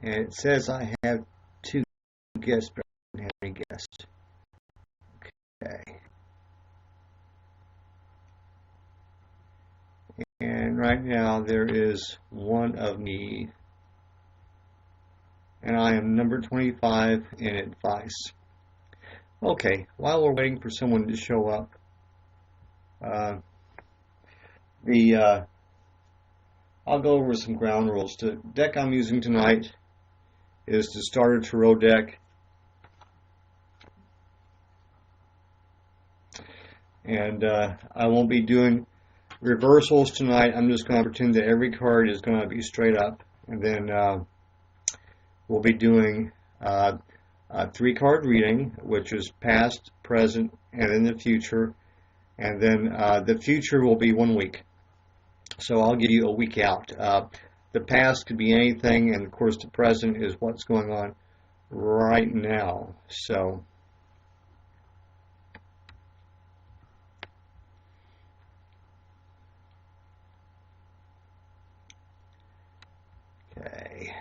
And it says I have 2 guests, but I don't have any guests. Okay. And right now there is one of me. And I am number 25 in advice. Okay, while we're waiting for someone to show up, I'll go over some ground rules. The deck I'm using tonight is the starter tarot deck. And I won't be doing reversals tonight. I'm just going to pretend that every card is going to be straight up. And then we'll be doing a 3-card reading, which is past, present, and in the future. And then the future will be 1 week. So I'll give you a week out. The past could be anything, and of course the present is what's going on right now. So okay.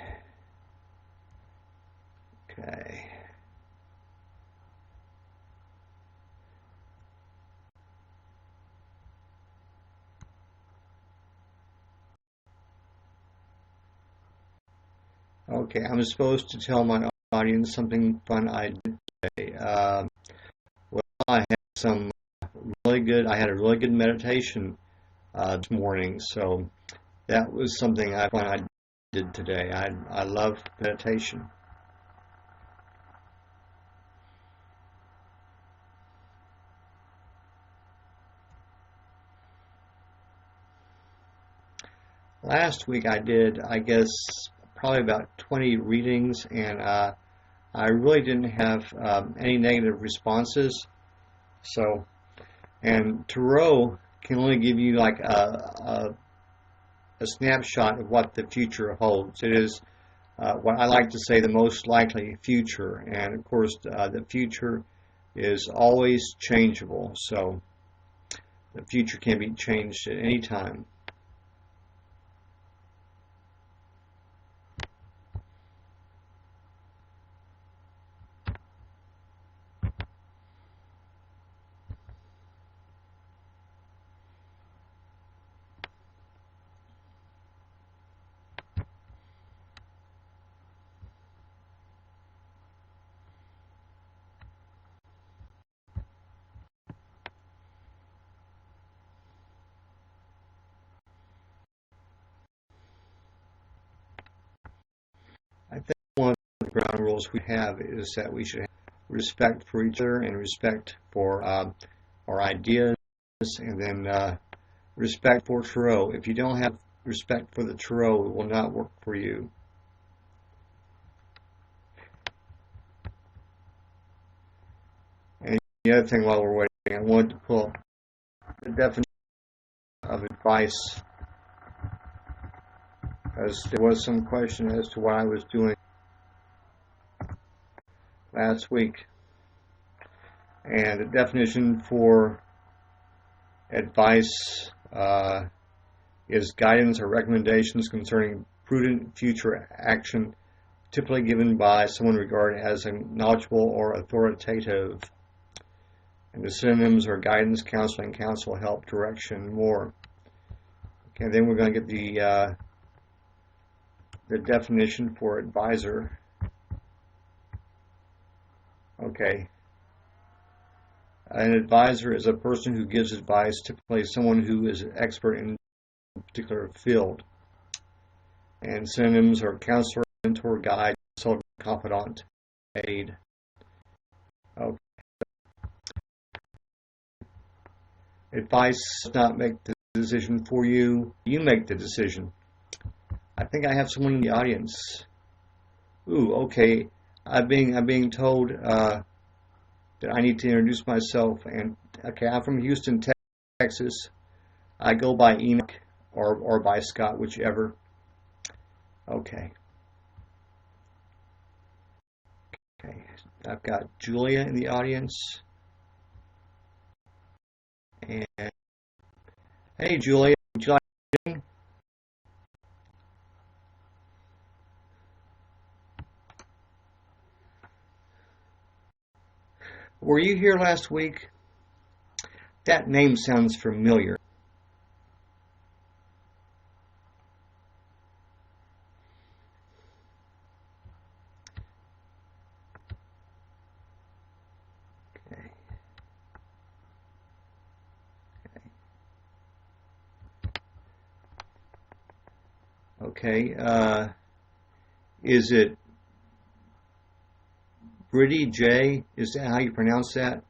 Okay, I'm supposed to tell my audience something fun I did today. Well, I had I had a really good meditation this morning, so that was something fun I did today. I love meditation. Last week I did, I guess, probably about 20 readings, and I really didn't have any negative responses. So, and tarot can only give you like a snapshot of what the future holds. It is what I like to say the most likely future, and of course the future is always changeable. So the future can be changed at any time. I think one of the ground rules we have is that we should have respect for each other and respect for our ideas, and then respect for tarot. If you don't have respect for the tarot, it will not work for you. And the other thing while we're waiting, I wanted to pull the definition of advice, as there was some question as to what I was doing last week. And the definition for advice is guidance or recommendations concerning prudent future action, typically given by someone regarded as knowledgeable or authoritative. And the synonyms are guidance, counseling, counsel, help, direction, more. Okay, then we're going to get the definition for advisor. Okay. An advisor is a person who gives advice, typically someone who is an expert in a particular field. And synonyms are counselor, mentor, guide, consultant, confidant, aid. Okay. Advice does not make the decision for you. You make the decision. I think I have someone in the audience. Ooh, okay. I'm being told that I need to introduce myself. And okay, I'm from Houston, Texas. I go by Enoch or by Scott, whichever. Okay. Okay. I've got Julia in the audience. And hey, Julia, would you like to Were you here last week? That name sounds familiar. Okay. Is it Briddy J? Is that how you pronounce that?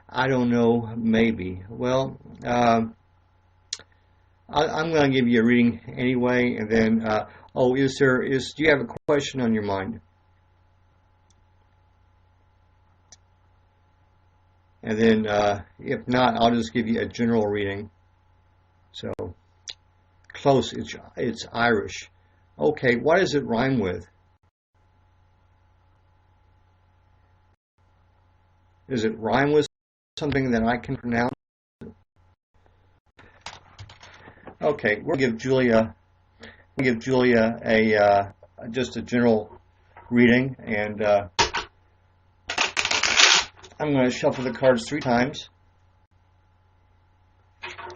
I don't know. Maybe. Well, I'm going to give you a reading anyway, and then. Do you have a question on your mind? And then, if not, I'll just give you a general reading. So, close. It's Irish. Okay, what does it rhyme with? Does it rhyme with something that I can pronounce? Okay, we'll give Julia a just a general reading, and I'm going to shuffle the cards 3 times,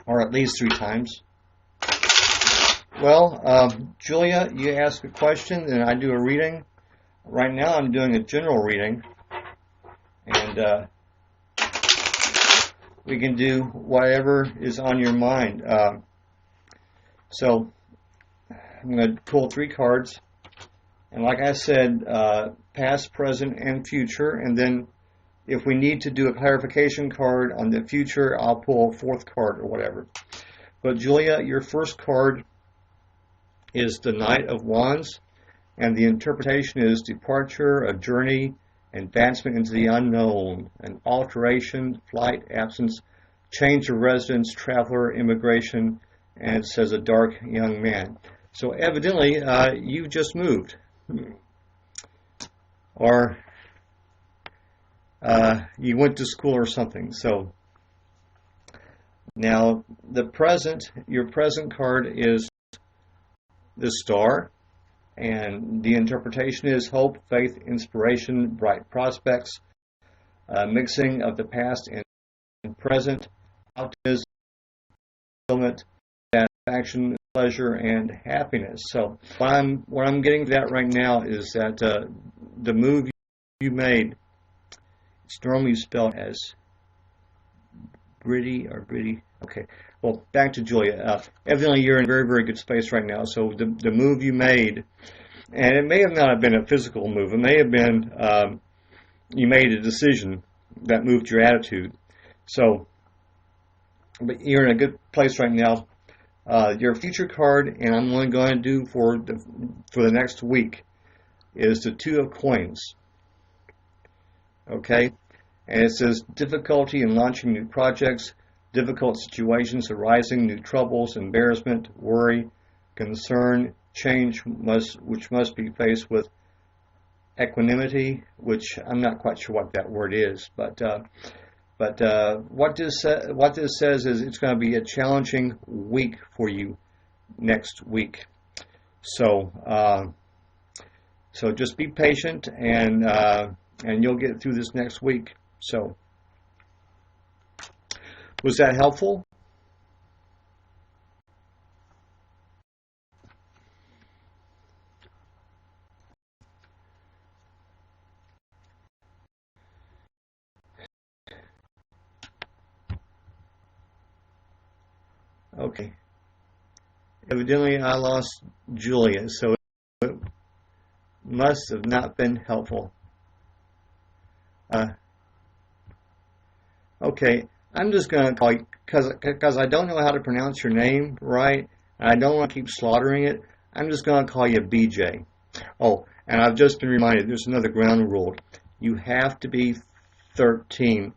or at least 3 times. Well, Julia, you ask a question, and I do a reading. Right now, I'm doing a general reading, and we can do whatever is on your mind. So I'm going to pull 3 cards, and like I said, past, present, and future, and then if we need to do a clarification card on the future, I'll pull a 4th card or whatever. But Julia, your first card is the Knight of Wands, and the interpretation is departure, a journey, advancement into the unknown, an alteration, flight, absence, change of residence, traveler, immigration, and it says a dark young man. So evidently, you just moved, or you went to school or something. So now your present card is the Star, and the interpretation is hope, faith, inspiration, bright prospects, mixing of the past and present, optimism, fulfillment, satisfaction, pleasure, and happiness. So what I'm getting to that right now is that the move you made, it's normally spelled as Briddy or Briddy. Okay. Well, back to Julia. Evidently, you're in a very, very good space right now. So the move you made, and it may have not have been a physical move. It may have been you made a decision that moved your attitude. So, but you're in a good place right now. Your future card, and I'm only going to do for the next week, is the 2 of Coins. Okay, and it says difficulty in launching new projects, difficult situations arising, new troubles, embarrassment, worry, concern, change which must be faced with equanimity, which I'm not quite sure what that word is, but what this says is it's going to be a challenging week for you next week. So just be patient, and you'll get through this next week. So, was that helpful? Okay. Evidently, I lost Julia, so it must have not been helpful. Okay, I'm just going to call you, because I don't know how to pronounce your name right, and I don't want to keep slaughtering it, I'm just going to call you BJ. Oh, and I've just been reminded, there's another ground rule. You have to be 13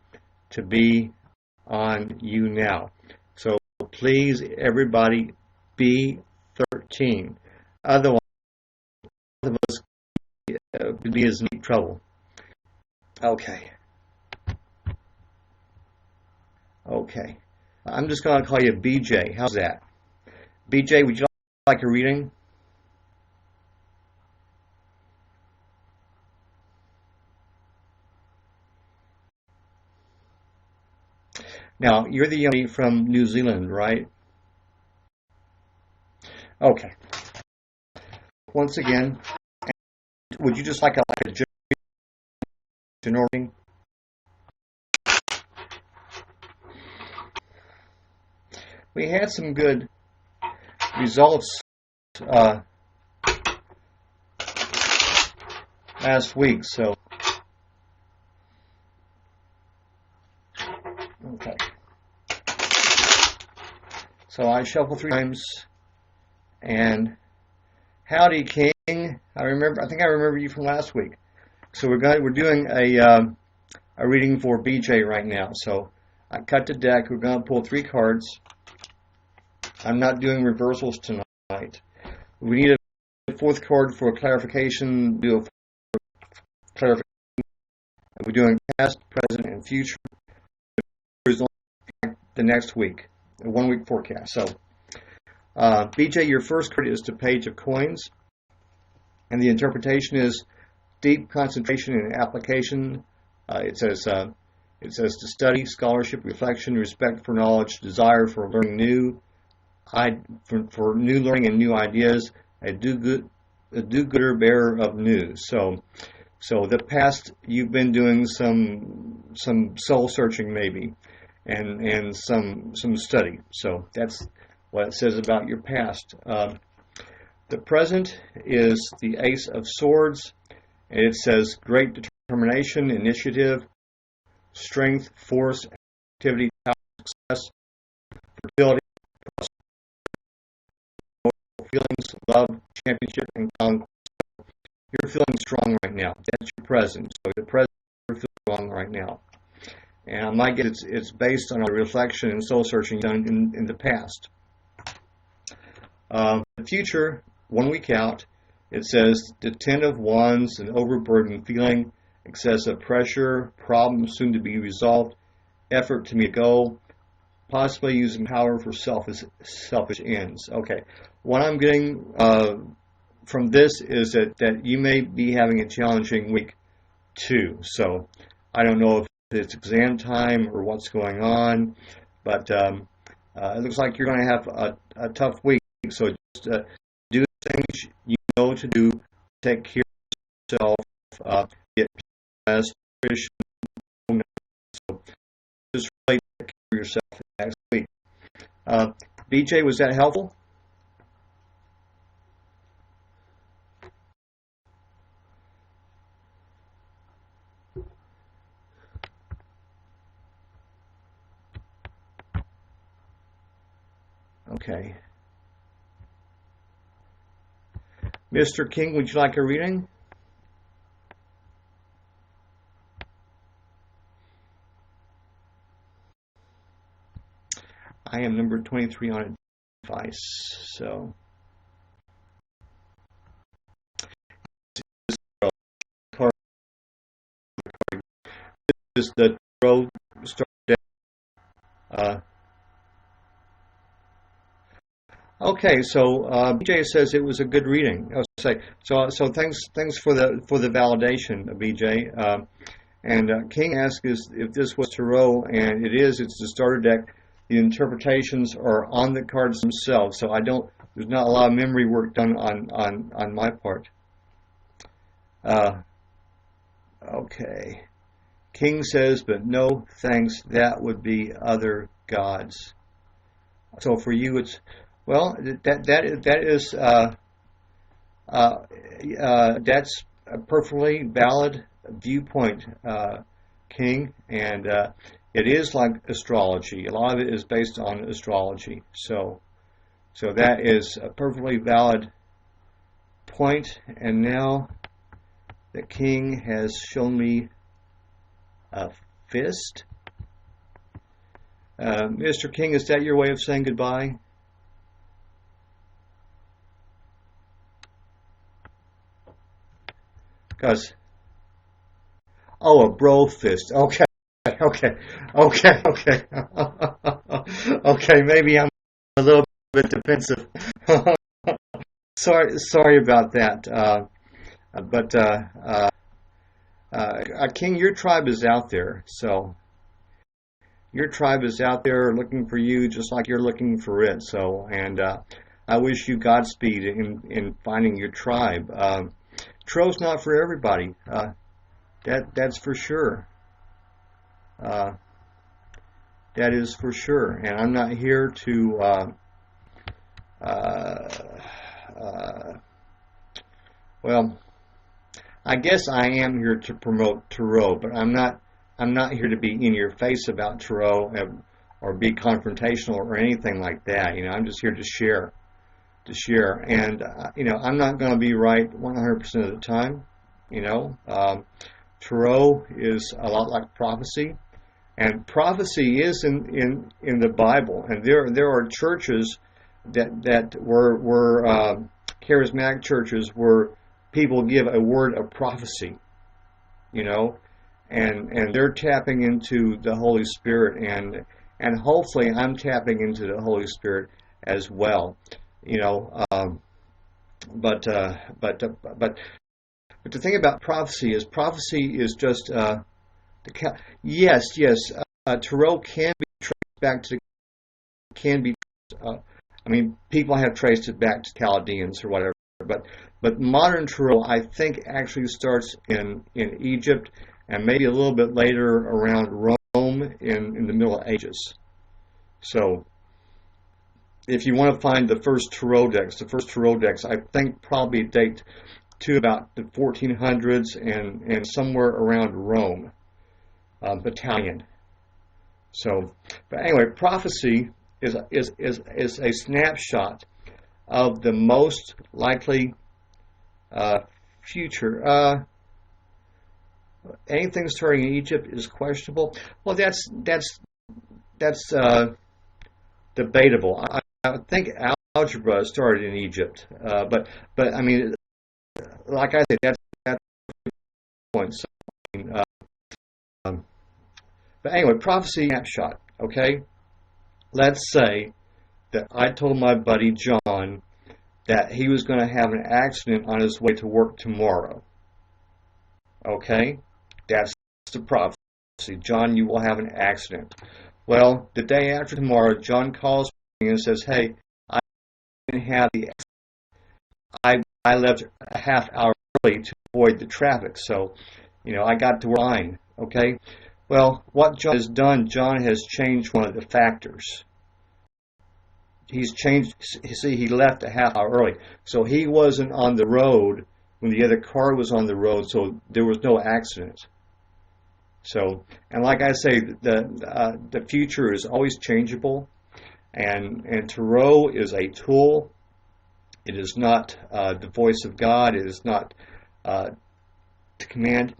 to be on YouNow. So please, everybody, be 13. Otherwise, both of us could be in deep trouble. Okay. Okay. I'm just going to call you BJ. How's that? BJ, would you like a reading? Now, you're the young lady from New Zealand, right? Okay. Once again, would you just like a general reading? We had some good results last week, so okay. So I shuffle 3 times, and howdy, King. I think I remember you from last week. So we're doing a reading for BJ right now. So I cut the deck. We're going to pull 3 cards. I'm not doing reversals tonight. We need a 4th card for clarification. Do a clarification. We're doing past, present, and future. The next week, a 1-week forecast. So, BJ, your first card is the Page of Coins, and the interpretation is deep concentration and application. It says to study, scholarship, reflection, respect for knowledge, desire for learning new, for new learning and new ideas, a do-gooder bearer of news. So the past, you've been doing some soul searching maybe, and some study. So that's what it says about your past. The present is the Ace of Swords, and it says great determination, initiative, strength, force, activity, power, success, fertility, feelings, love, championship, and conquest. You're feeling strong right now. That's your present. So the present, you're feeling strong right now. And I might get it's based on a reflection and soul searching done in the past. The future, 1 week out, it says the 10 of Wands, an overburdened feeling, excessive pressure, problems soon to be resolved, effort to meet a goal, possibly using power for selfish ends. Okay, what I'm getting from this is that you may be having a challenging week too. So I don't know if it's exam time or what's going on, but it looks like you're going to have a tough week. So just do things you know to do, take care of yourself, get rest, nutrition. So just really take care of yourself next week. BJ, was that helpful? Okay. Mr. King, would you like a reading? I am number 23 on advice, so this is the road start. Okay, so BJ says it was a good reading. So thanks for the validation, BJ. And King asks if this was tarot, and it is. It's the starter deck. The interpretations are on the cards themselves, so there's not a lot of memory work done on my part. Okay. King says, but no thanks, that would be other gods. So for you, it's, well, that is that's a perfectly valid viewpoint, King, and it is like astrology. A lot of it is based on astrology. So that is a perfectly valid point. And now the King has shown me a fist. Mr. King, is that your way of saying goodbye? Because, oh, a bro fist. Okay. Okay. Okay, maybe I'm a little bit defensive. Sorry about that. But King, your tribe is out there, so your tribe is out there looking for you just like you're looking for it. So, and I wish you Godspeed in finding your tribe. Turo's not for everybody. That's for sure. That is for sure. And I'm not here to well, I guess I am here to promote Turo, but I'm not here to be in your face about Turo or be confrontational or anything like that. You know, I'm just here to share. And you know, I'm not going to be right 100% of the time. You know, Turo is a lot like prophecy, and prophecy is in the Bible. And there are churches that were charismatic churches where people give a word of prophecy, you know, and they're tapping into the Holy Spirit, and hopefully I'm tapping into the Holy Spirit as well, you know. But the thing about prophecy is just yes, Turo can be traced back to I mean, people have traced it back to Chaldeans or whatever, but modern Turo, I think, actually starts in Egypt and maybe a little bit later around Rome in the Middle Ages. So, if you want to find the first Turo decks, I think probably date to about the 1400s and somewhere around Rome, Italian. So, but anyway, prophecy is a snapshot of the most likely future. Anything starting in Egypt is questionable. Well, that's debatable. I think algebra started in Egypt, but I mean, like I said, that's the point. So, but anyway, prophecy snapshot. Okay, let's say that I told my buddy John that he was going to have an accident on his way to work tomorrow. Okay, that's the prophecy. John, you will have an accident. Well, the day after tomorrow, John calls me and says, "Hey, I didn't have the accident. I left a half hour early to avoid the traffic, so you know I got to work fine." Okay. Well, what John has done, John has changed one of the factors. He's changed. See, he left a half hour early, so he wasn't on the road when the other car was on the road, so there was no accident. So, and like I say, the future is always changeable, and Turo is a tool. It is not the voice of God. It is not to command.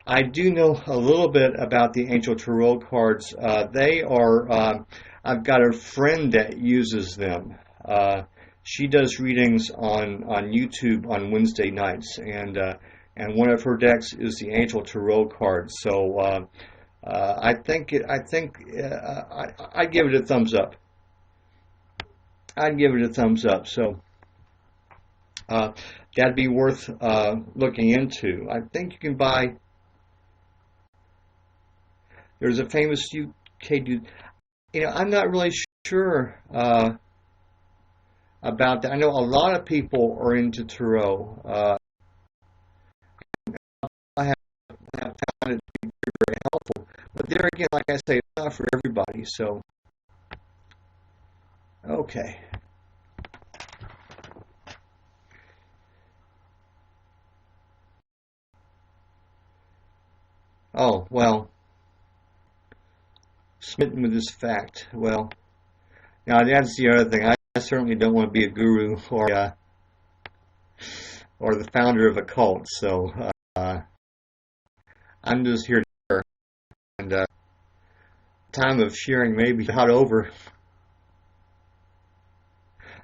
I do know a little bit about the Angel Tarot cards. They are, I've got a friend that uses them. She does readings on YouTube on Wednesday nights, and one of her decks is the Angel Tarot cards. So I'd give it a thumbs up. I'd give it a thumbs up. So that'd be worth looking into. I think you can buy. There's a famous UK dude. You know, I'm not really sure about that. I know a lot of people are into Tarot. I have found it to be very, very helpful. But there again, like I say, it's not for everybody. So, okay. Oh, well. Smitten with this fact. Well, now that's the other thing. I certainly don't want to be a guru or the founder of a cult. So I'm just here to share. And time of sharing may be about over.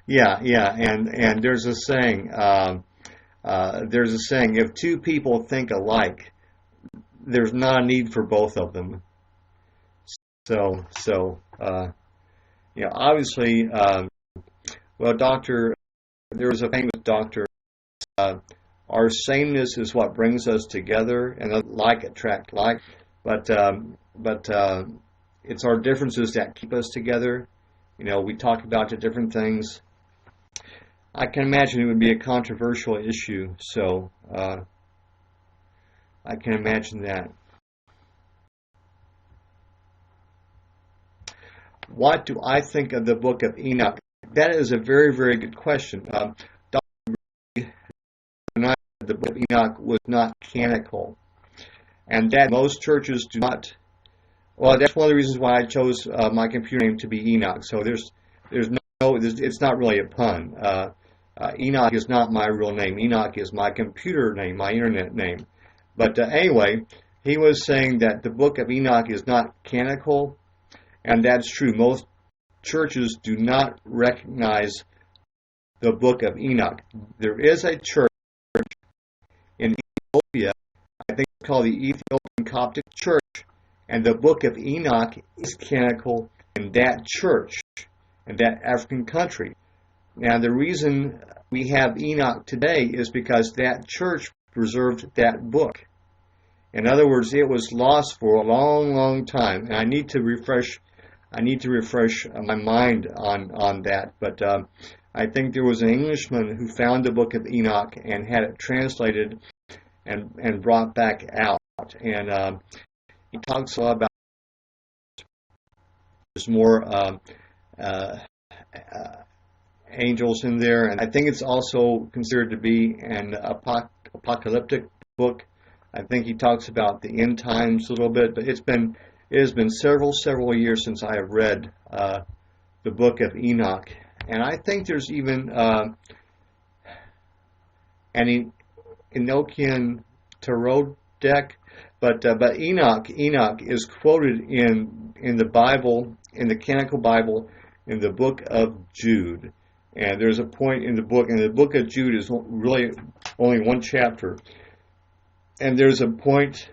Yeah, and there's a saying. If two people think alike, there's not a need for both of them. So obviously, well, there was a famous doctor, our sameness is what brings us together, and like attract like, but it's our differences that keep us together. We talk about the different things. I can imagine it would be a controversial issue, so I can imagine that. What do I think of the book of Enoch? That is a very, very good question. The book of Enoch was not canonical, and that most churches do not. Well, that's one of the reasons why I chose my computer name to be Enoch. So it's not really a pun. Enoch is not my real name. Enoch is my computer name, my internet name. But anyway, he was saying that the book of Enoch is not canonical, and that's true. Most churches do not recognize the book of Enoch. There is a church in Ethiopia, I think it's called the Ethiopian Coptic Church, and the book of Enoch is canonical in that church, in that African country. Now, the reason we have Enoch today is because that church preserved that book. In other words, it was lost for a long, long time, and I need to refresh my mind on that. But I think there was an Englishman who found the book of Enoch and had it translated and brought back out. And he talks a lot about there's more angels in there, and I think it's also considered to be an apocalyptic book. I think he talks about the end times a little bit, but it has been several years since I have read the book of Enoch, and I think there's even an Enochian tarot deck, but Enoch is quoted in the Bible, in the canonical Bible, in the book of Jude. And there's a point in the book, and the book of Jude is really only one chapter. And there's a point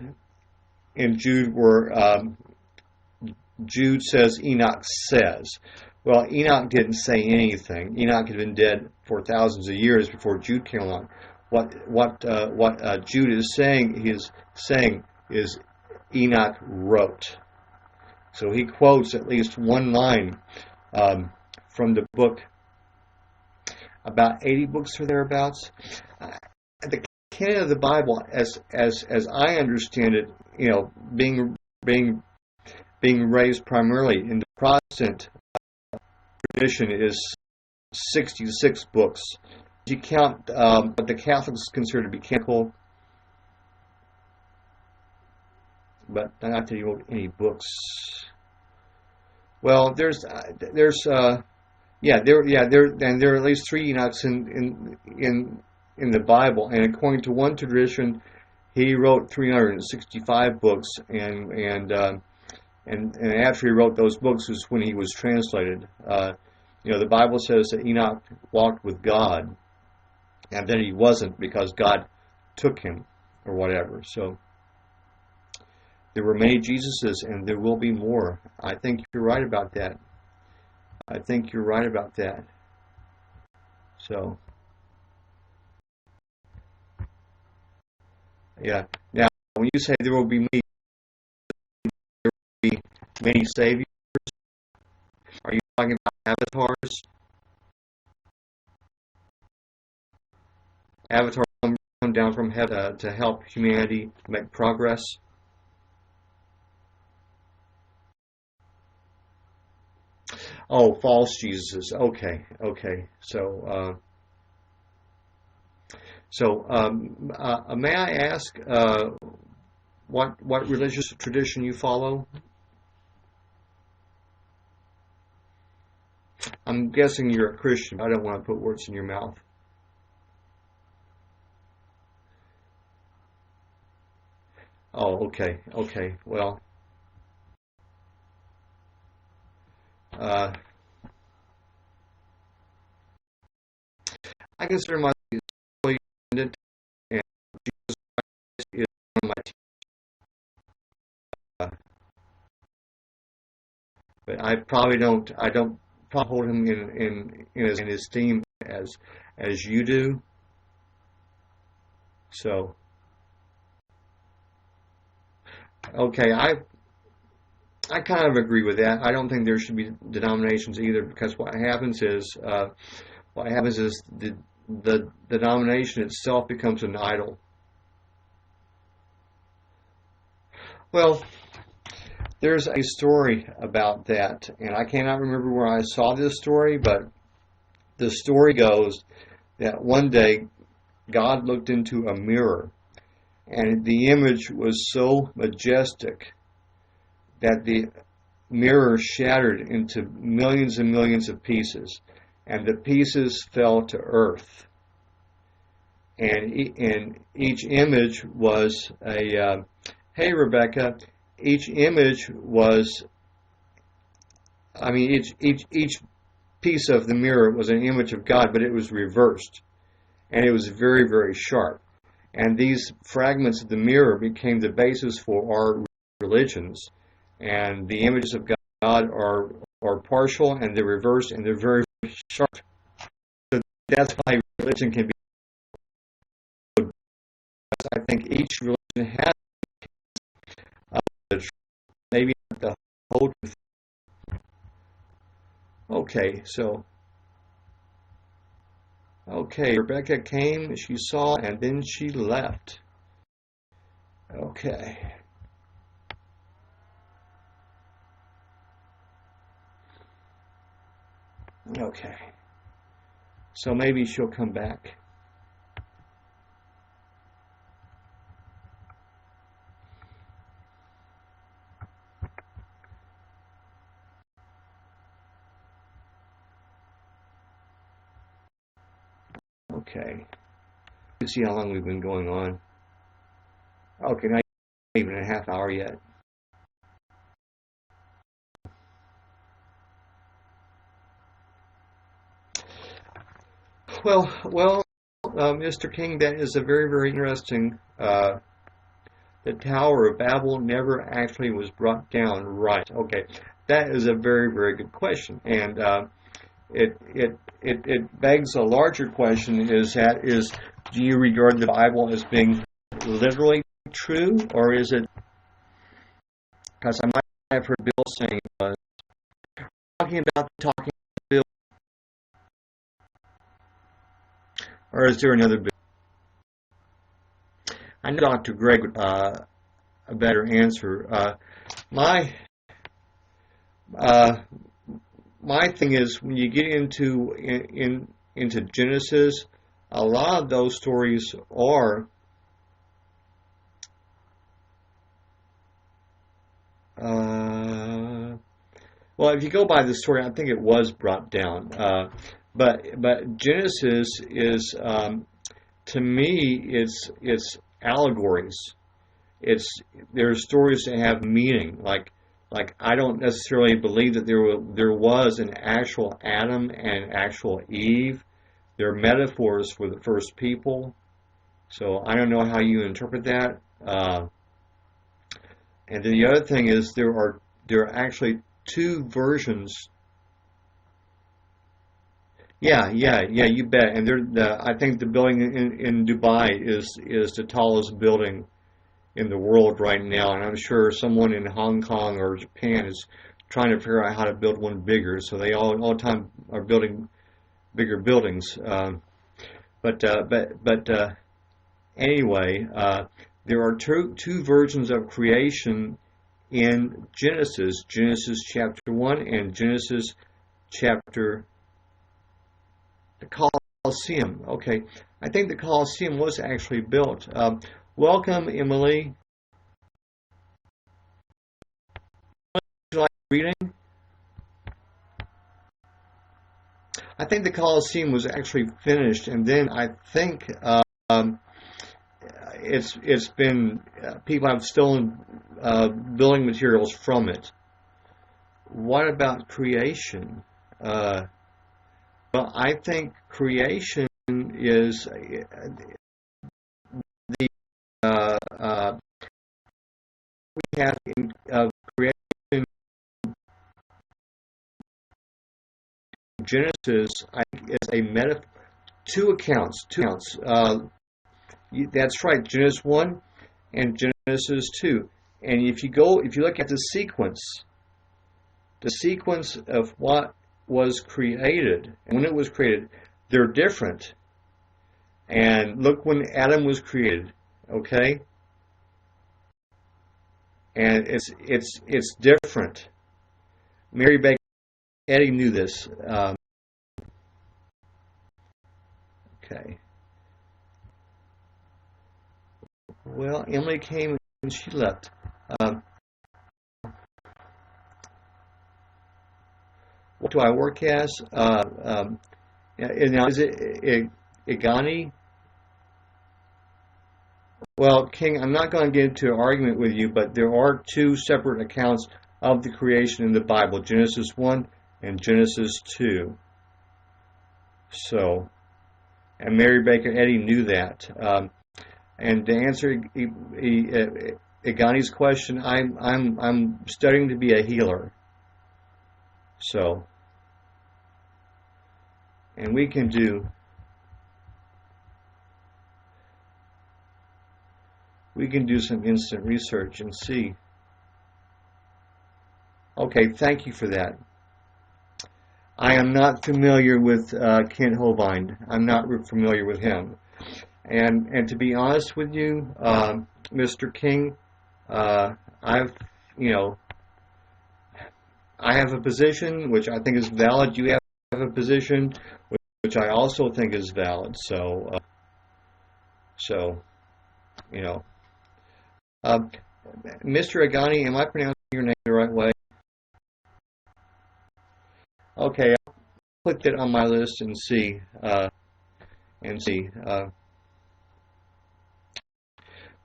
in Jude where Jude says, Enoch says. Well, Enoch didn't say anything. Enoch had been dead for thousands of years before Jude came along. What Jude is saying is Enoch wrote. So he quotes at least one line from the book. About 80 books or thereabouts. The canon of the Bible, as I understand it, being raised primarily in the Protestant tradition, is 66 books. You count what the Catholics consider to be canonical, but not that you wrote any books. Well, there are at least 3 Enochs in the Bible, and according to one tradition, he wrote 365 books, and after he wrote those books is when he was translated. The Bible says that Enoch walked with God, and then he wasn't because God took him or whatever. So there were many Jesuses, and there will be more. I think you're right about that. So, yeah. Now, when you say there will be many saviors, are you talking about avatars? Avatars come down from heaven to help humanity make progress? Oh, false Jesuses. Okay. So, may I ask what religious tradition you follow? I'm guessing you're a Christian. I don't want to put words in your mouth. Oh, okay. Well, I consider myself independent, and Jesus Christ is one of my teachers. But I don't probably hold him in his esteem as you do. So, okay, I kind of agree with that. I don't think there should be denominations either, because what happens is the denomination itself becomes an idol. Well, there's a story about that, and I cannot remember where I saw this story, but the story goes that one day God looked into a mirror, and the image was so majestic that the mirror shattered into millions and millions of pieces, and the pieces fell to earth. And each image was hey Rebecca, each image was, each piece of the mirror was an image of God, but it was reversed, and it was very, very sharp. And these fragments of the mirror became the basis for our religions. And the images of God are partial, and they're reversed, and they're very, very sharp. So that's why religion can be. I think each religion has maybe not the whole truth. Okay, Rebecca came, she saw, and then she left. Okay. Okay. So maybe she'll come back. Okay. Let's see how long we've been going on. Okay, not even a half hour yet. Well, Mr. King, that is a very, very interesting. The Tower of Babel never actually was brought down, right? Okay, that is a very, very good question, and it begs a larger question: do you regard the Bible as being literally true, or is it? Because I might have heard Bill saying talking about Bill. Or is there another bill? I know Dr. Greg a better answer. My thing is, when you get into Genesis, a lot of those stories are well, if you go by the story, I think it was brought down. But Genesis is, to me, it's allegories. There are stories that have meaning. Like I don't necessarily believe that there was an actual Adam and actual Eve. They're metaphors for the first people. So I don't know how you interpret that. And then the other thing is there are actually two versions. Yeah, you bet. And I think the building in Dubai is the tallest building in the world right now, and I'm sure someone in Hong Kong or Japan is trying to figure out how to build one bigger. So they all the time are building bigger buildings. Anyway, there are two versions of creation in Genesis. Genesis chapter 1 and Genesis chapter. The Colosseum. Okay, I think the Colosseum was actually built. Welcome, Emily. Would you like reading? I think the Colosseum was actually finished, and then I think it's been people have stolen building materials from it. What about creation? Well, I think creation is the we have in creation. Genesis, I think, is a metaphor. Two accounts. That's right. Genesis 1 and Genesis 2. And if you look at the sequence, the sequence of what was created, and when it was created, they're different. And look when Adam was created, okay? And it's different. Mary Baker Eddy knew this. Okay. Well, Emily came and she left. What do I work as? Now, is it Igani? Well, King, I'm not going to get into an argument with you, but there are two separate accounts of the creation in the Bible, Genesis 1 and Genesis 2. So, and Mary Baker Eddy knew that. And to answer Igani's question, I'm studying to be a healer. So, and we can do some instant research and see. Okay, thank you for that. I am not familiar with Kent Hovind. I'm not familiar with him. And to be honest with you, Mr. King, I have a position which I think is valid. You have a position which I also think is valid. So, Mr. Agani, am I pronouncing your name the right way? Okay, I'll put that on my list and see.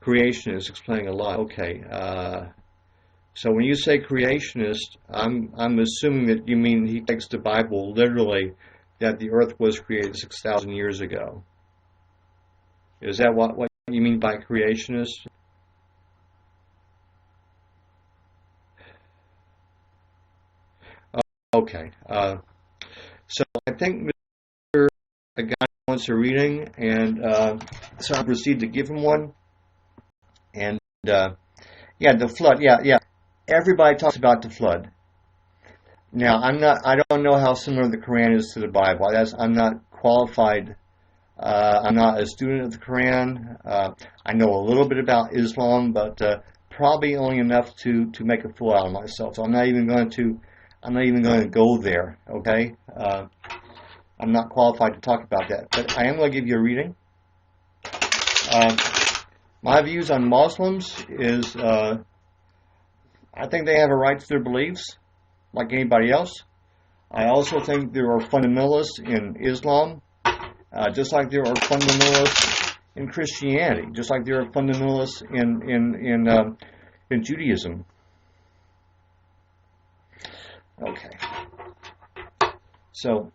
Creationist explaining a lot. Okay. So when you say creationist, I'm assuming that you mean he takes the Bible literally, that the earth was created 6,000 years ago. Is that what you mean by creationist? Okay. So I think Mr. Agani wants a reading, and so I'll proceed to give him one. And yeah, the flood. Yeah. Everybody talks about the flood. Now, I don't know how similar the Quran is to the Bible. I'm not qualified. I'm not a student of the Quran. I know a little bit about Islam, but probably only enough to make a fool out of myself. So I'm not even going to go there. Okay. I'm not qualified to talk about that, but I am going to give you a reading. My views on Muslims is, I think they have a right to their beliefs, like anybody else. I also think there are fundamentalists in Islam, just like there are fundamentalists in Christianity, just like there are fundamentalists in Judaism. Okay. So,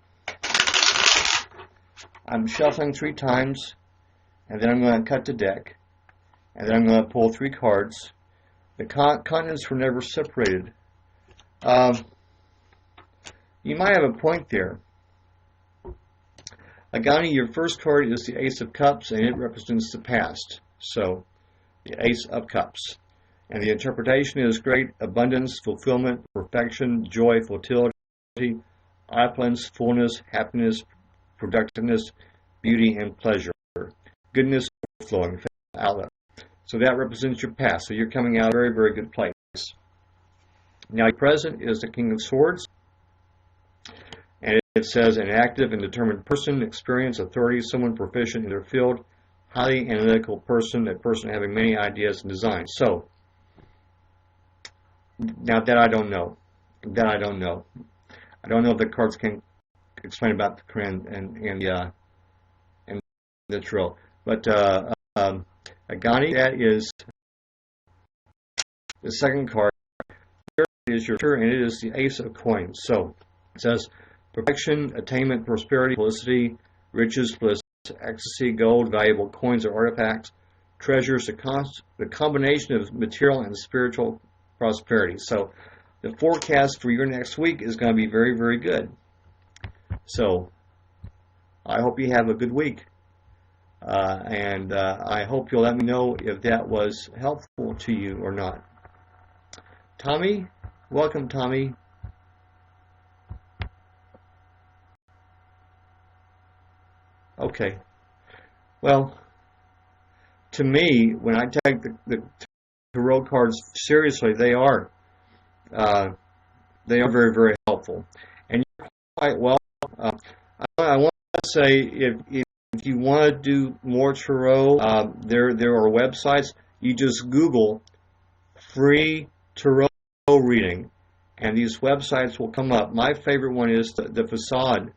I'm shuffling 3 times, and then I'm going to cut the deck, and then I'm going to pull 3 cards. The continents were never separated. You might have a point there. Agani, your first card is the Ace of Cups, and it represents the past. So, the Ace of Cups. And the interpretation is great abundance, fulfillment, perfection, joy, fertility, opulence, fullness, happiness, productiveness, beauty, and pleasure. Goodness, flowing, outlet. So that represents your past. So you're coming out of a very, very good place. Now, your present is the King of Swords. And it says an active and determined person, experience, authority, someone proficient in their field, highly analytical person, a person having many ideas and designs. So, now that I don't know. I don't know if the cards can explain about the Quran and the drill. But Agani, that is the second card. Here is your turn, and it is the Ace of Coins. So it says perfection, attainment, prosperity, felicity, riches, bliss, ecstasy, gold, valuable coins or artifacts, treasures, the combination of material and spiritual prosperity. So the forecast for your next week is going to be very, very good. So I hope you have a good week. And I hope you'll let me know if that was helpful to you or not. Tommy, welcome, Tommy. Okay. Well, to me, when I take the tarot cards seriously, uh, they are very, very helpful. And you're quite well. Uh, I want to say if you want to do more tarot, there are websites. You just Google free tarot reading, and these websites will come up. My favorite one is the Facade.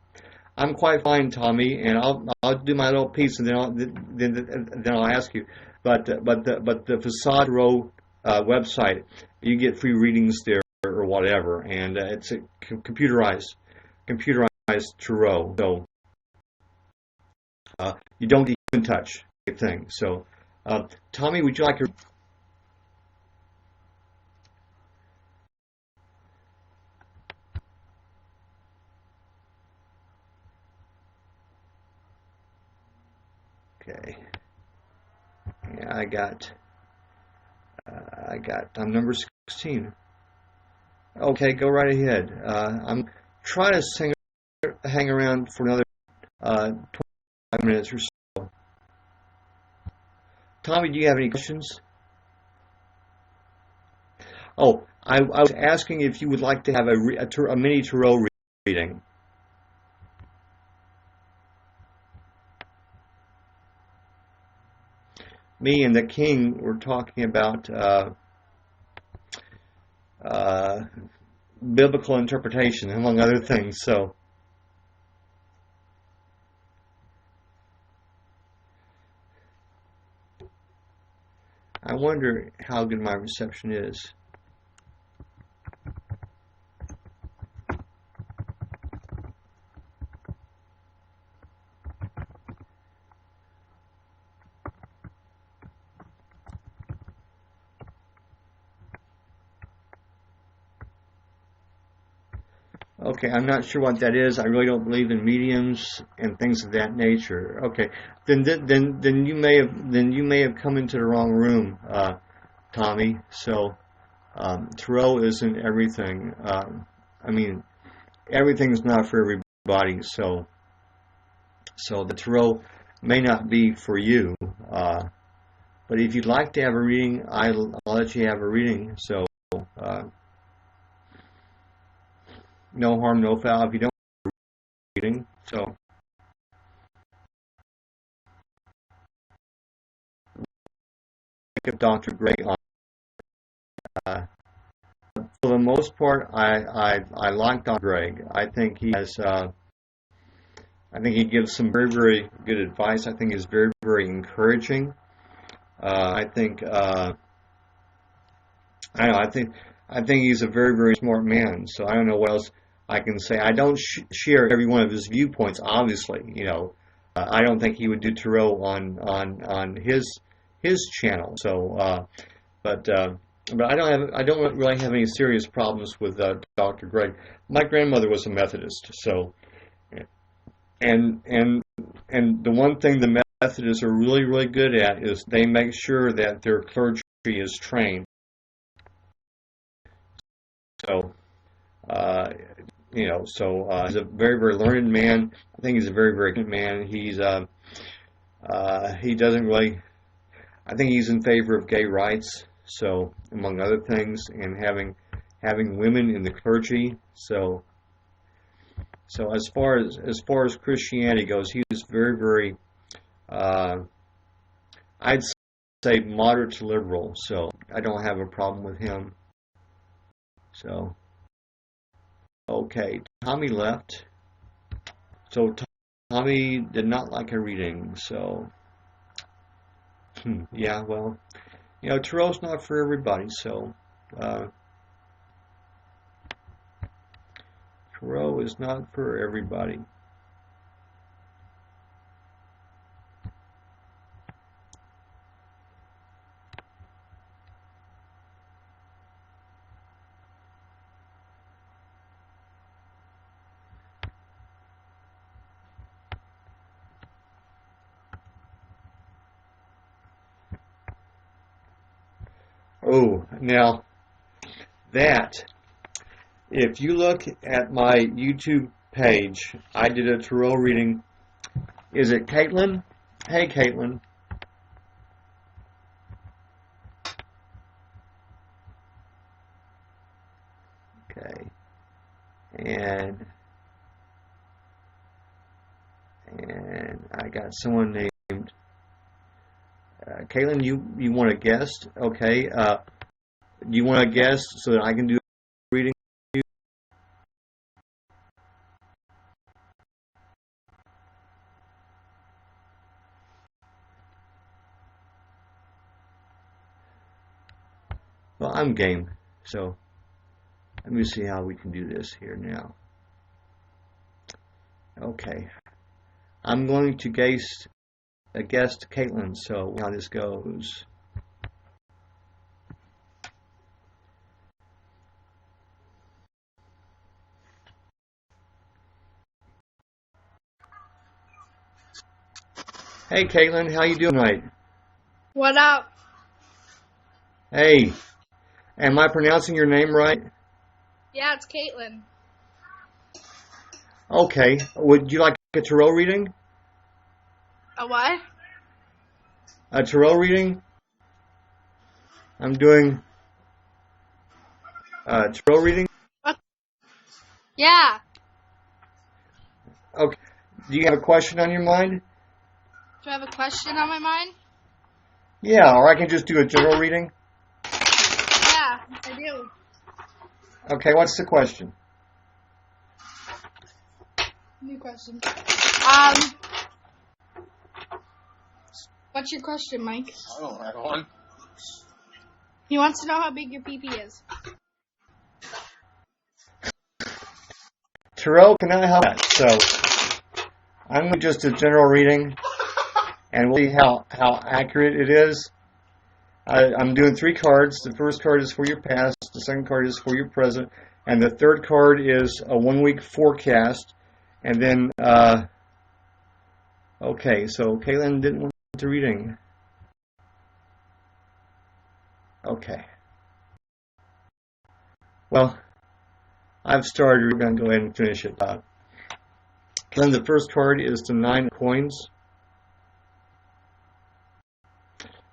I'm quite fine, Tommy, and I'll do my little piece, and then I'll ask you. But the Facade Tarot website, you get free readings there or whatever, and it's a computerized tarot. So you don't get human touch thing. So, Tommy, would you like to? Okay. Yeah, I'm number 16. Okay, go right ahead. I'm trying to hang around for another 25 minutes or so. Tommy, do you have any questions? Oh, I was asking if you would like to have a mini tarot reading. Me and the king were talking about biblical interpretation, among other things. So, I wonder how good my reception is. Okay, I'm not sure what that is. I really don't believe in mediums and things of that nature. Okay, then you may have come into the wrong room, Tommy. So tarot isn't everything. I mean, everything's not for everybody. So the tarot may not be for you. But if you'd like to have a reading, I'll let you have a reading. So. No harm, no foul if you don't reading. So Dr. Gray on for the most part, I like Dr. Gray. I think he has I think he gives some very, very good advice. I think he's very, very encouraging. I think I don't know. I think he's a very, very smart man. So I don't know what else I can say. I don't share every one of his viewpoints. Obviously, I don't think he would do tarot on his channel. So, but I don't really have any serious problems with Dr. Greg. My grandmother was a Methodist, so and the one thing the Methodists are really, really good at is they make sure that their clergy is trained. So, he's a very, very learned man. I think he's a very, very good man. He doesn't really, I think he's in favor of gay rights, so, among other things, and having women in the clergy. So as far as Christianity goes, he was very, very, I'd say moderate to liberal, so I don't have a problem with him. So, okay, Tommy left. So Tommy did not like a reading. So, yeah, well, tarot's not for everybody. So, tarot is not for everybody. Oh, now that, if you look at my YouTube page, I did a tarot reading Is it Caitlin? Hey, Caitlin. Okay. And I got someone named Caitlin. You want a guest? Okay. Do you want a guest so that I can do reading? Well, I'm game. So let me see how we can do this here now. Okay. I'm going to guest Caitlin, so how this goes. Hey Caitlin, how you doing tonight? What up? Hey, am I pronouncing your name right? Yeah, it's Caitlin. Okay, would you like a tarot reading? A what? A tarot reading? I'm doing a tarot reading. Yeah. Okay, do you have a question on your mind? Do I have a question on my mind? Yeah, or I can just do a general reading. Yeah, I do. Okay, what's the question? New question. What's your question, Mike? I don't have one. He wants to know how big your pee-pee is. Tarot cannot help that, so I'm going to just a general reading, and we'll see how accurate it is. I'm doing 3 cards. The first card is for your past, the second card is for your present, and the third card is a 1-week forecast. And then, okay, so Caitlin didn't want the reading. Okay. Well, I've started. We're going to go ahead and finish it. Then the first card is the 9 of coins.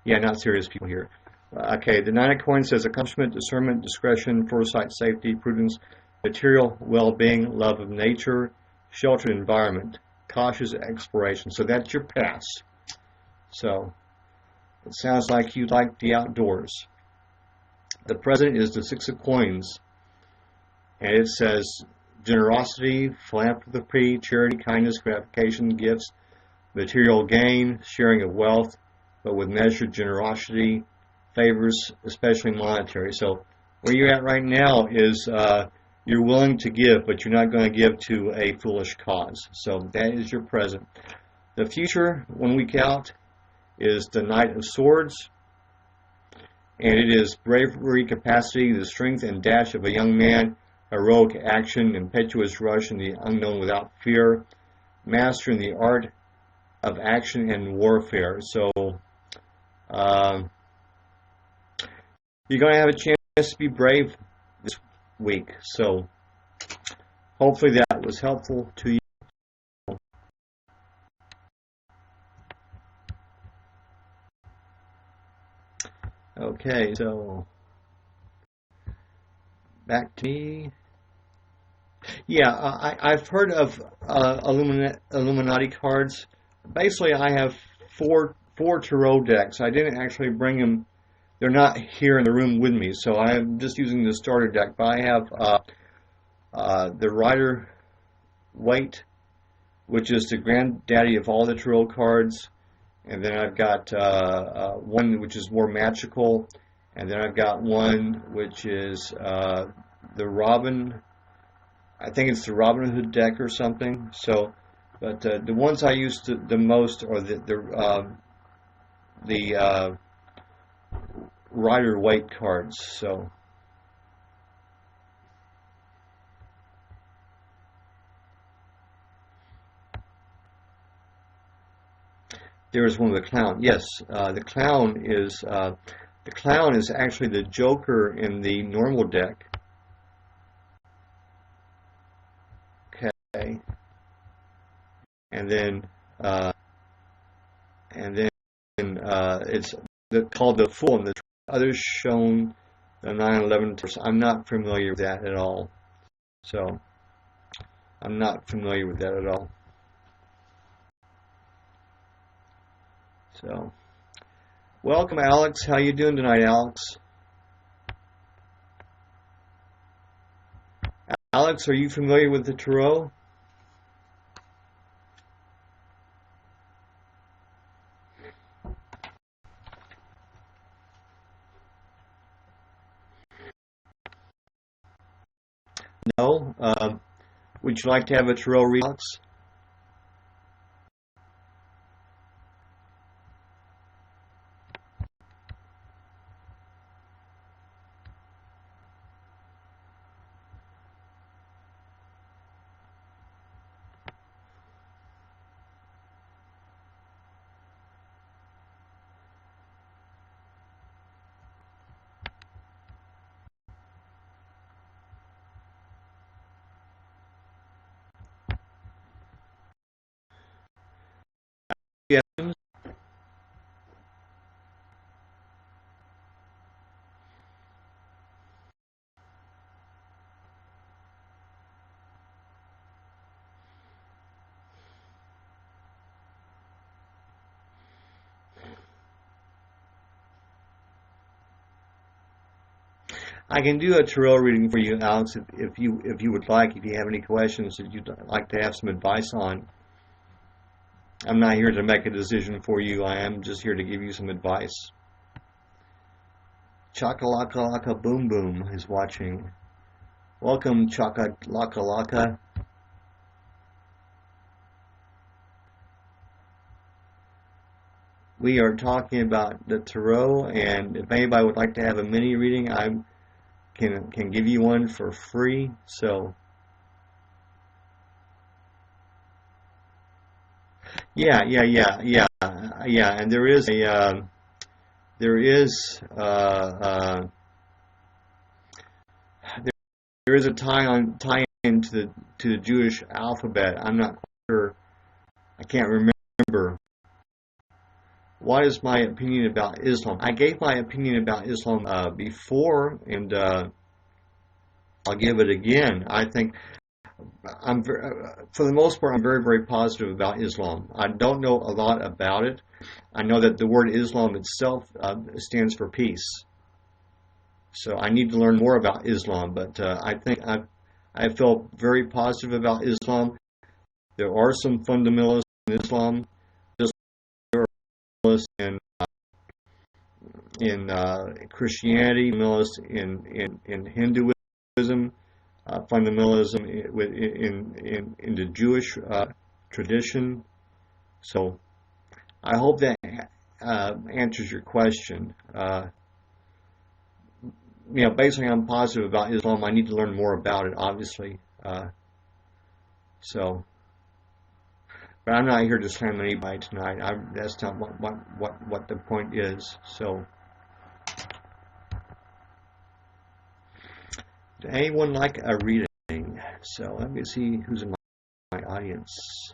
Yeah, not serious people here. Okay, the 9 of coins says accomplishment, discernment, discretion, foresight, safety, prudence, material well-being, love of nature, sheltered environment, cautious exploration. So that's your past. So it sounds like you like the outdoors. The present is the 6 of coins, and it says generosity, philanthropy, charity, kindness, gratification, gifts, material gain, sharing of wealth, but with measured generosity, favors, especially monetary. So where you're at right now is you're willing to give, but you're not going to give to a foolish cause. So that is your present. The future, 1 week out, is the Knight of Swords, and it is bravery, capacity, the strength and dash of a young man, heroic action, impetuous rush in the unknown without fear, mastering the art of action and warfare. So you're going to have a chance to be brave this week. So hopefully that was helpful to you. Okay, so back to me. Yeah, I've heard of Illuminati cards. Basically, I have four tarot decks. I didn't actually bring them. They're not here in the room with me, so I'm just using the starter deck. But I have the Rider-Waite, which is the granddaddy of all the tarot cards. And then I've got one which is more magical. And then I've got one which is the Robin. I think it's the Robin Hood deck or something. So, but the ones I use the most are the Rider-Waite cards. So, there's one with the clown. Yes, the clown is actually the Joker in the normal deck. Okay, and then uh, and then it's called the full, and the others shown the 9/11. I'm not familiar with that at all. So I'm not familiar with that at all. So welcome, Alex. How you doing tonight, Alex? Alex, are you familiar with the Tarot? No? Would you like to have a Tarot read, Alex? Yes. I can do a Tarot reading for you, Alex, if you would like. If you have any questions that you'd like to have some advice on, I'm not here to make a decision for you. I am just here to give you some advice. Chakalaka Laka Boom Boom is watching. Welcome, Chakalaka Laka. We are talking about the Tarot, and if anybody would like to have a mini reading, I can give you one for free. So yeah, and there is a there is there is a tie in to the Jewish alphabet. I'm not sure. I can't remember. What is my opinion about Islam? I gave my opinion about Islam before, and I'll give it again. I think for the most part, I'm very, very positive about Islam. I don't know a lot about it. I know that the word Islam itself stands for peace. So I need to learn more about Islam, but I think I feel very positive about Islam. There are some fundamentalists in Islam, just in Christianity, fundamentalists in Hinduism, fundamentalism in the Jewish tradition. So I hope that answers your question. Basically, I'm positive about Islam. I need to learn more about it, obviously. But I'm not here to slam anybody tonight. That's not what the point is. So, does anyone like a reading? So let me see who's in my audience.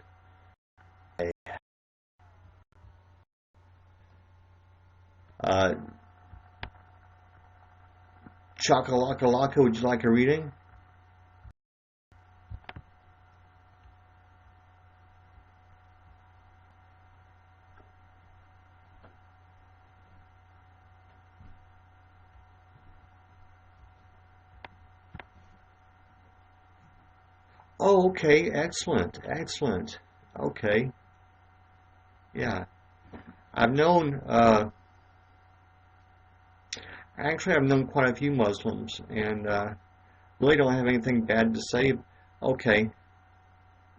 Chakalaka, would you like a reading? Oh, okay, excellent. Okay, yeah. I've known, actually I've known quite a few Muslims, and really don't have anything bad to say. Okay,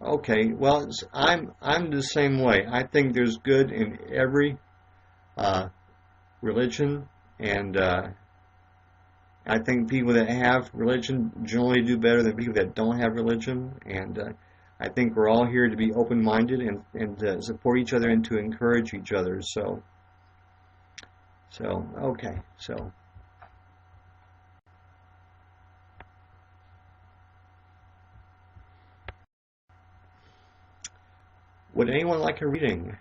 well, I'm the same way. I think there's good in every religion, and I think people that have religion generally do better than people that don't have religion, and I think we're all here to be open-minded and to support each other and to encourage each other. So okay, so Would anyone like a reading?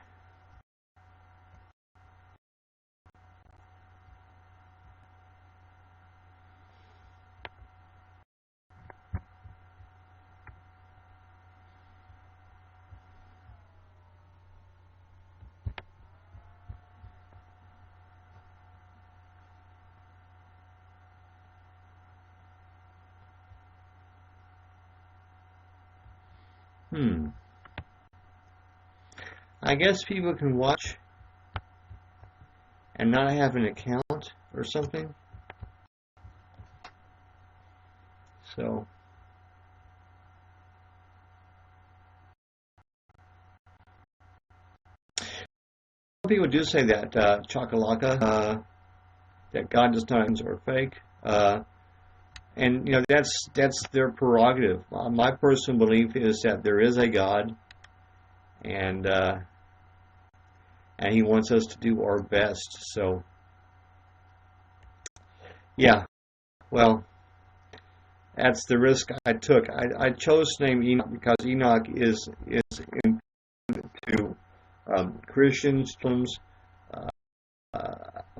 I guess people can watch and not have an account or something. So, some people do say that chakalaka, that God does not are fake, and that's their prerogative. My personal belief is that there is a God, and He wants us to do our best. So, yeah, well, that's the risk I took. I chose the name Enoch because Enoch is in to Christians, Muslims,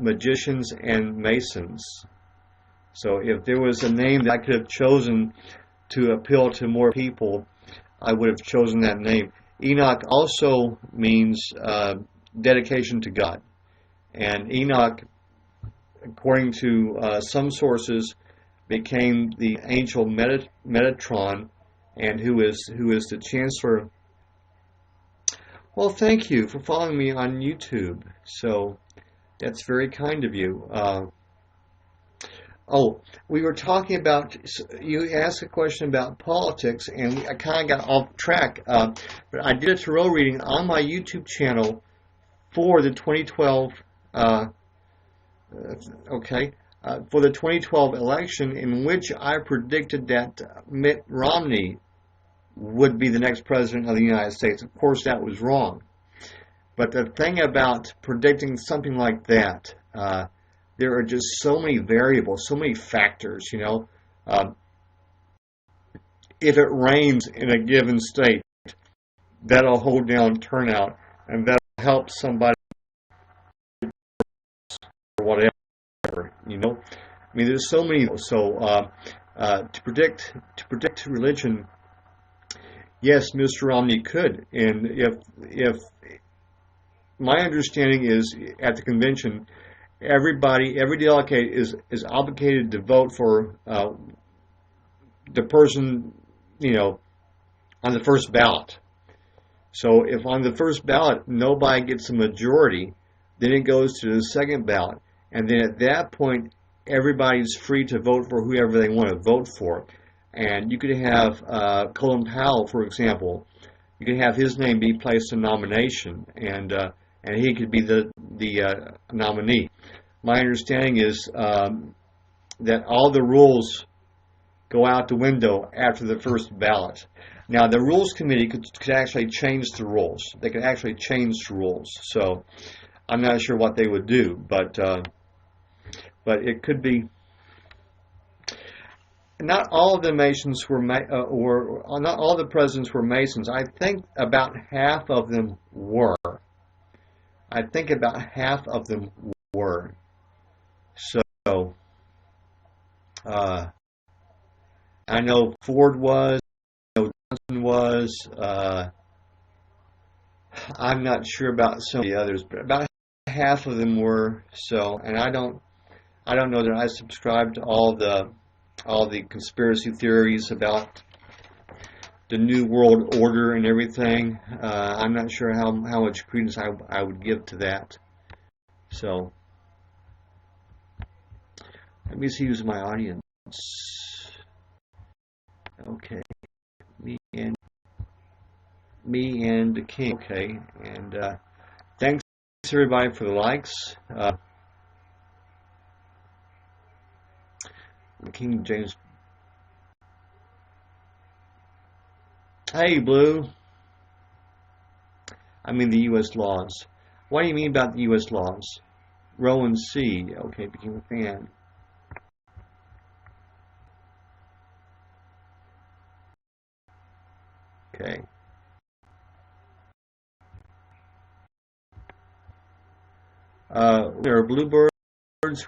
magicians, and Masons. So if there was a name that I could have chosen to appeal to more people, I would have chosen that name. Enoch also means dedication to God. And Enoch, according to some sources, became the angel Metatron, and who is the chancellor. Well, thank you for following me on YouTube. So that's very kind of you. We were talking about, you asked a question about politics, and I kind of got off track. But I did a tarot reading on my YouTube channel for the 2012, for the 2012 election, in which I predicted that Mitt Romney would be the next president of the United States. Of course, that was wrong. But the thing about predicting something like that, there are just so many variables, so many factors, if it rains in a given state, that'll hold down turnout, and that'll help somebody or whatever, I mean, there's so many. So to predict religion, yes, Mr. Romney could. And if my understanding is, at the convention, every delegate is obligated to vote for the person, on the first ballot. So if on the first ballot nobody gets a majority, then it goes to the second ballot, and then at that point everybody's free to vote for whoever they want to vote for. And you could have Colin Powell, for example. You could have his name be placed in nomination, and he could be the nominee. My understanding is that all the rules go out the window after the first ballot. Now, the Rules Committee could actually change the rules. They could actually change the rules. So I'm not sure what they would do, but it could be. Not all of the Masons were, not all the presidents were Masons. I think about half of them were. So, I know Ford was, I know Johnson was. I'm not sure about some of the others, but about half of them were. So, and I don't know that I subscribe to all the conspiracy theories about the New World Order and everything. I'm not sure how much credence I would give to that. So, let me see who's my audience. Okay, me and the King. Okay, and thanks everybody for the likes. King James. Hey, Blue. I mean the U.S. laws. What do you mean about the U.S. laws? Rowan C. Okay, became a fan. Okay. There are bluebirds.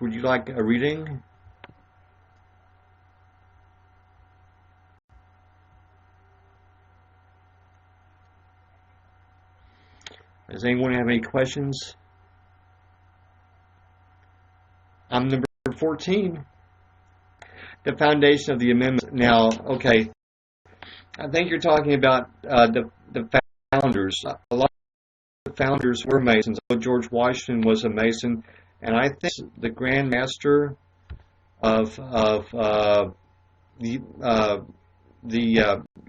Would you like a reading? Does anyone have any questions? I'm number 14. The foundation of the amendment. Now, okay, I think you're talking about the founders. A lot of the founders were Masons. George Washington was a Mason, and I think the Grand Master of the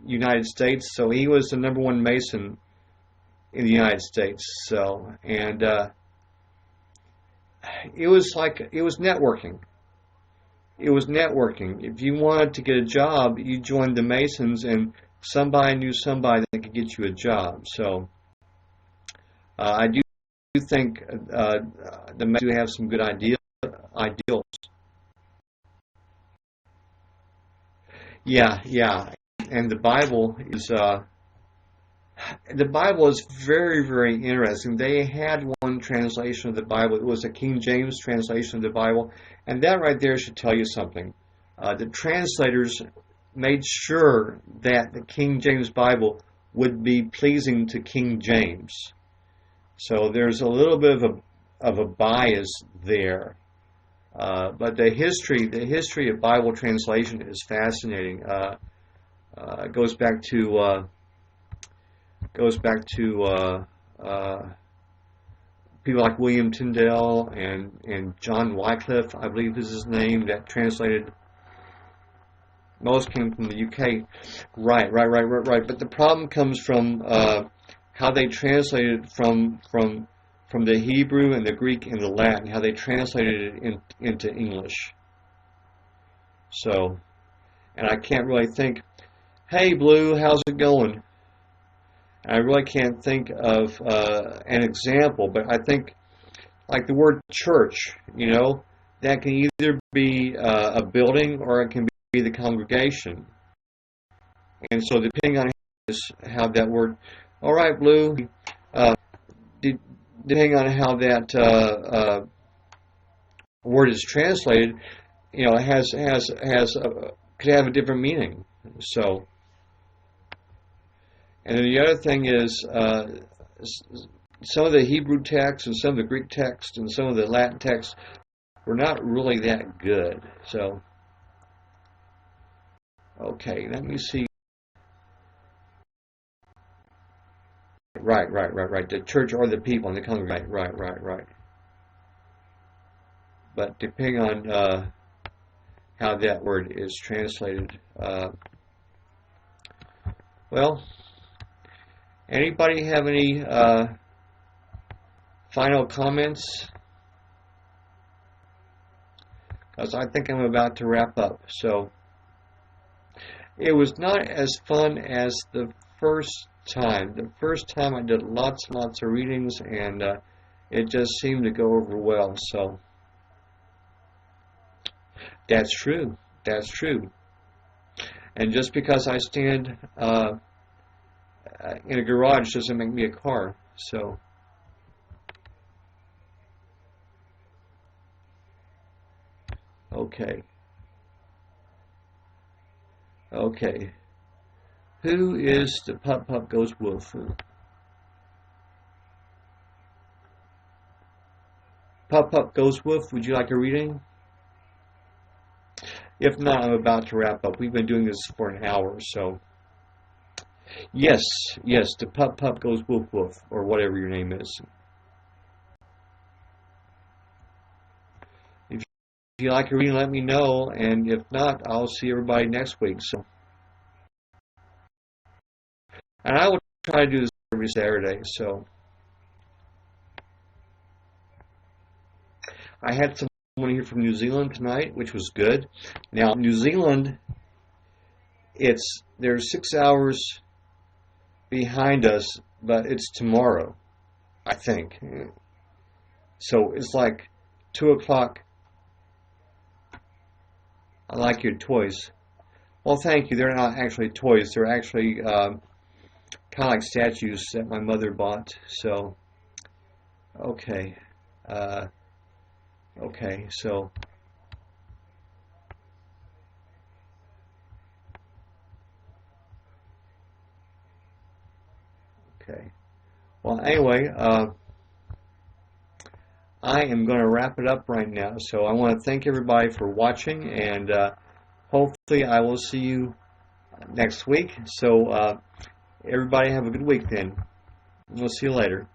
United States. So he was the number one Mason in the United States. So, and it was networking. It was networking. If you wanted to get a job, you joined the Masons, and somebody knew somebody that could get you a job. So I do think the Masons do have some good ideals. Yeah. And the Bible is very, very interesting. They had one translation of the Bible. It was a King James translation of the Bible, and that right there should tell you something. The translators made sure that the King James Bible would be pleasing to King James. So there's a little bit of a bias there. But the history of Bible translation is fascinating. It goes back to people like William Tyndale and John Wycliffe, I believe is his name, that translated. Most came from the UK. Right. But the problem comes from how they translated from the Hebrew and the Greek and the Latin, how they translated it into English. So, and I can't really think, hey Blue, how's it going? I really can't think of an example, but I think like the word church, that can either be a building or it can be the congregation. And so depending on how that word, all right, Blue, depending on how that word is translated, could have a different meaning. So. And then the other thing is some of the Hebrew texts and some of the Greek texts and some of the Latin texts were not really that good. So, okay, let me see. Right. The church or the people in the congregation. Right. But depending on how that word is translated, well. Anybody have any final comments? Because I think I'm about to wrap up. So it was not as fun as the first time. The first time I did lots and lots of readings, and it just seemed to go over well. So that's true. And just because I stand in a garage doesn't make me a car. So okay. Who is the Pup Goes Wolf? Pup Goes Wolf, would you like a reading? If not, I'm about to wrap up. We've been doing this for an hour, so. Yes, the Pup Goes Wolf, or whatever your name is. If you like a reading, let me know, and if not, I'll see everybody next week. So, and I will try to do this every Saturday. So, I had someone here from New Zealand tonight, which was good. Now, New Zealand, there's 6 hours behind us, but it's tomorrow, I think. So it's like 2 o'clock. I like your toys. Well, thank you. They're not actually toys. They're actually kind of like statues that my mother bought. So, okay. Okay, so okay. Well, anyway, I am going to wrap it up right now. So I want to thank everybody for watching, and hopefully I will see you next week. So everybody have a good week then. We'll see you later.